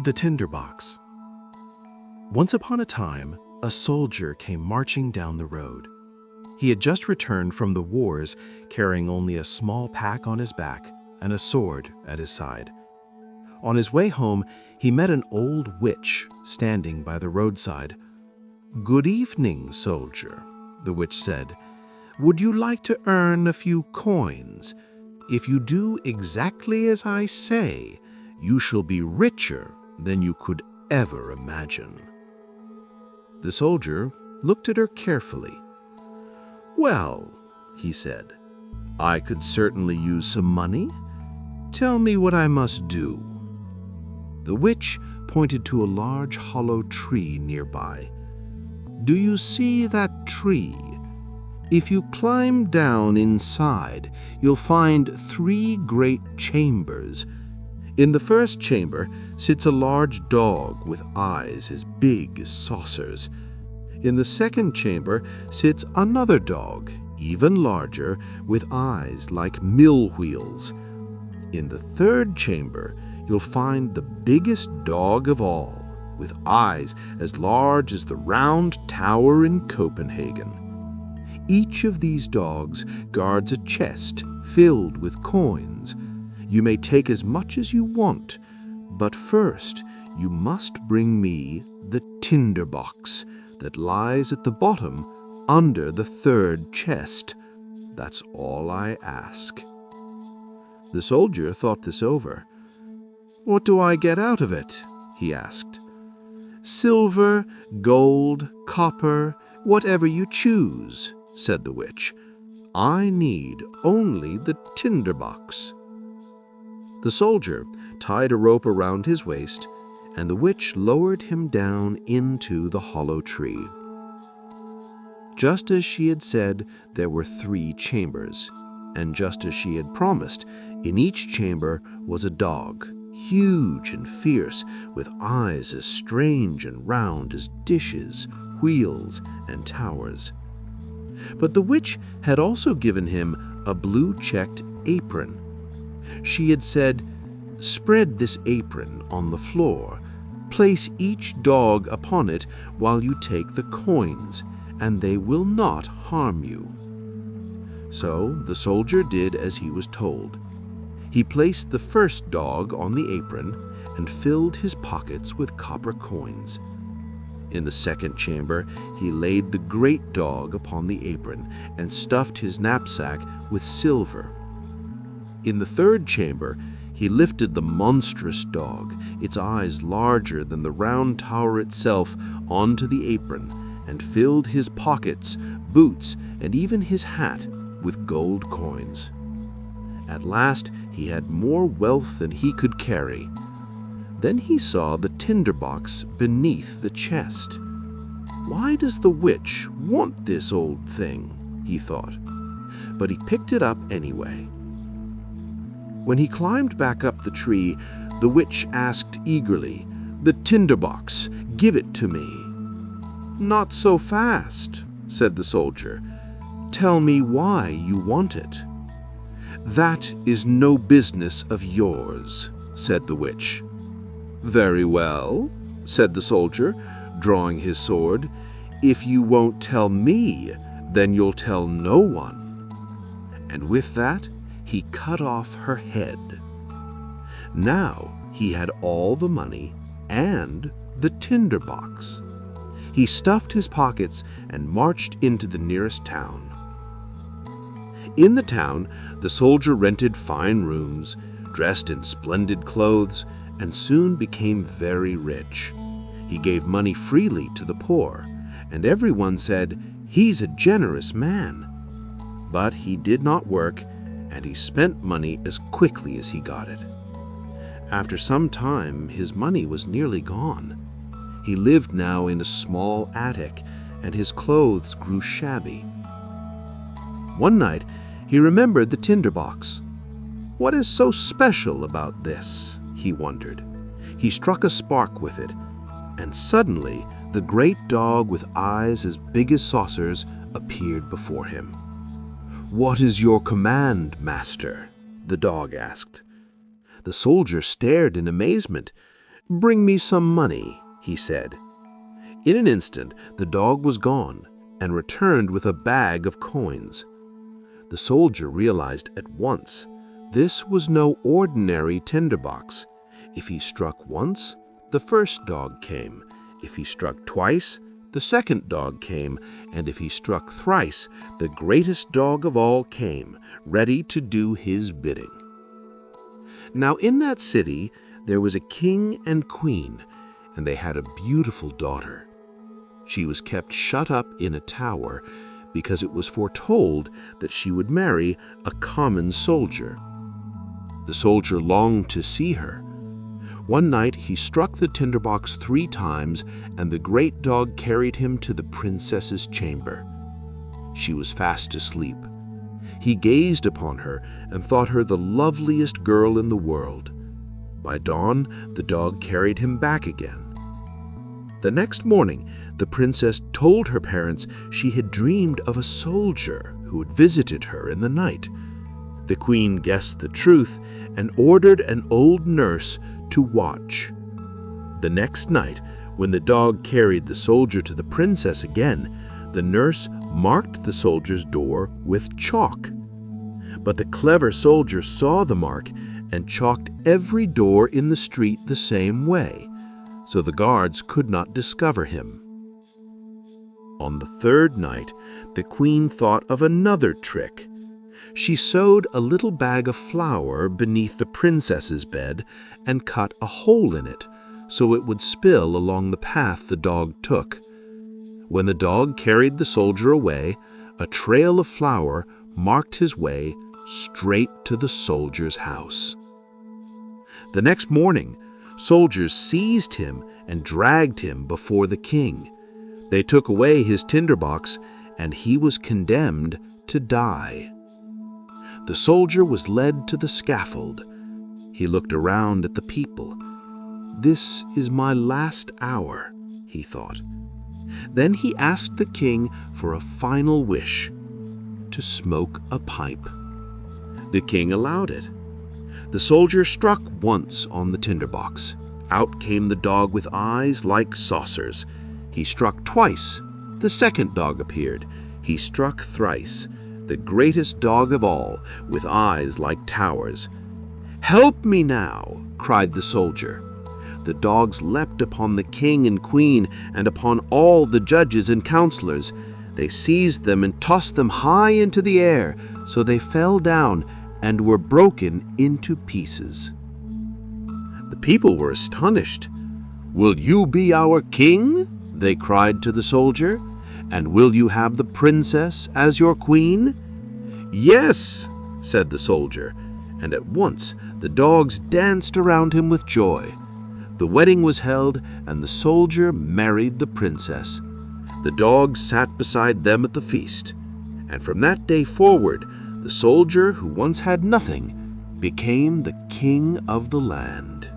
The Tinderbox. Once upon a time, a soldier came marching down the road. He had just returned from the wars, carrying only a small pack on his back and a sword at his side. On his way home, he met an old witch standing by the roadside. "Good evening, soldier," the witch said. "Would you like to earn a few coins? If you do exactly as I say, you shall be richer than you could ever imagine." The soldier looked at her carefully. "Well," he said, "I could certainly use some money. Tell me what I must do." The witch pointed to a large hollow tree nearby. "Do you see that tree? If you climb down inside, you'll find 3 great chambers. In the first chamber sits a large dog with eyes as big as saucers. In the second chamber sits another dog, even larger, with eyes like mill wheels. In the third chamber, you'll find the biggest dog of all, with eyes as large as the round tower in Copenhagen. Each of these dogs guards a chest filled with coins. You may take as much as you want, but first you must bring me the Tinderbox that lies at the bottom under the third chest. That's all I ask." The soldier thought this over. "What do I get out of it?" he asked. "Silver, gold, copper, whatever you choose," said the witch. "I need only the Tinderbox." The soldier tied a rope around his waist, and the witch lowered him down into the hollow tree. Just as she had said, there were 3 chambers, and just as she had promised, in each chamber was a dog, huge and fierce, with eyes as strange and round as dishes, wheels, and towers. But the witch had also given him a blue-checked apron. She had said, "Spread this apron on the floor. Place each dog upon it while you take the coins, and they will not harm you." So the soldier did as he was told. He placed the first dog on the apron and filled his pockets with copper coins. In the second chamber, he laid the great dog upon the apron and stuffed his knapsack with silver. In the third chamber, he lifted the monstrous dog, its eyes larger than the round tower itself, onto the apron and filled his pockets, boots, and even his hat with gold coins. At last, he had more wealth than he could carry. Then he saw the Tinderbox beneath the chest. "Why does the witch want this old thing?" he thought. But he picked it up anyway. When he climbed back up the tree, the witch asked eagerly, "The Tinderbox, give it to me." "Not so fast," said the soldier. "Tell me why you want it." "That is no business of yours," said the witch. "Very well," said the soldier, drawing his sword. "If you won't tell me, then you'll tell no one." And with that, he cut off her head. Now he had all the money and the Tinderbox. He stuffed his pockets and marched into the nearest town. In the town, the soldier rented fine rooms, dressed in splendid clothes, and soon became very rich. He gave money freely to the poor, and everyone said, "He's a generous man." But he did not work, and he spent money as quickly as he got it. After some time, his money was nearly gone. He lived now in a small attic, and his clothes grew shabby. One night, he remembered the Tinderbox. "What is so special about this?" he wondered. He struck a spark with it, and suddenly the great dog with eyes as big as saucers appeared before him. "What is your command, master?" the dog asked. The soldier stared in amazement. "Bring me some money," he said. In an instant, the dog was gone and returned with a bag of coins. The soldier realized at once this was no ordinary tinderbox. If he struck once, the first dog came. If he struck twice, the second dog came. And if he struck thrice, the greatest dog of all came, ready to do his bidding. Now in that city there was a king and queen, and they had a beautiful daughter. She was kept shut up in a tower because it was foretold that she would marry a common soldier. The soldier longed to see her. One night he struck the tinderbox 3 times, and the great dog carried him to the princess's chamber. She was fast asleep. He gazed upon her and thought her the loveliest girl in the world. By dawn, the dog carried him back again. The next morning, the princess told her parents she had dreamed of a soldier who had visited her in the night. The queen guessed the truth and ordered an old nurse to watch. The next night, when the dog carried the soldier to the princess again, the nurse marked the soldier's door with chalk. But the clever soldier saw the mark and chalked every door in the street the same way, so the guards could not discover him. On the 3rd night, the queen thought of another trick. She sewed a little bag of flour beneath the princess's bed and cut a hole in it so it would spill along the path the dog took. When the dog carried the soldier away, a trail of flour marked his way straight to the soldier's house. The next morning, soldiers seized him and dragged him before the king. They took away his tinderbox, and he was condemned to die. The soldier was led to the scaffold. He looked around at the people. "This is my last hour," he thought. Then he asked the king for a final wish, to smoke a pipe. The king allowed it. The soldier struck once on the tinderbox. Out came the dog with eyes like saucers. He struck twice. The second dog appeared. He struck thrice. The greatest dog of all, with eyes like towers. "Help me now!" cried the soldier. The dogs leapt upon the king and queen and upon all the judges and counselors. They seized them and tossed them high into the air, so they fell down and were broken into pieces. The people were astonished. "Will you be our king?" they cried to the soldier. "And will you have the princess as your queen?" "Yes," said the soldier, and at once the dogs danced around him with joy. The wedding was held, and the soldier married the princess. The dogs sat beside them at the feast, and from that day forward, the soldier who once had nothing became the king of the land.